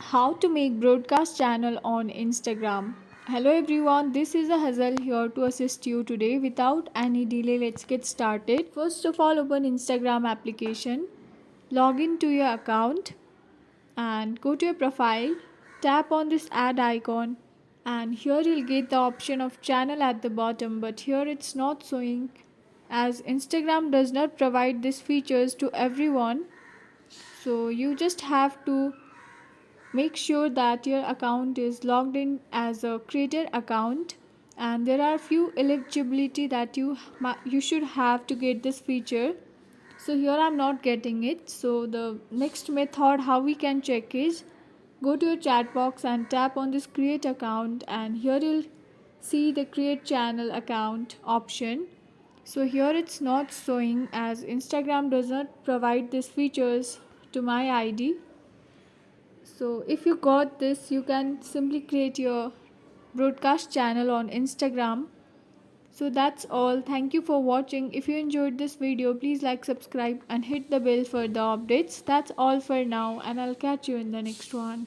How to make broadcast channel on Instagram. Hello everyone, this is a Hazel here to assist you today. Without any delay, let's get started. First of all, open Instagram application, log into your account and go to your profile. Tap on this add icon and here you'll get the option of channel at the bottom, but here it's not showing as Instagram does not provide these features to everyone. So you just have to make sure that your account is logged in as a creator account, and there are few eligibility that you should have to get this feature. So here I'm not getting it. So the next method how we can check is go to your chat box and tap on this create account, and here you'll see the create channel account option. So here it's not showing as Instagram does not provide these features to my ID. So if you got this, you can simply create your broadcast channel on Instagram. So that's all. Thank you for watching. If you enjoyed this video, please like, subscribe and hit the bell for the updates. That's all for now, and I'll catch you in the next one.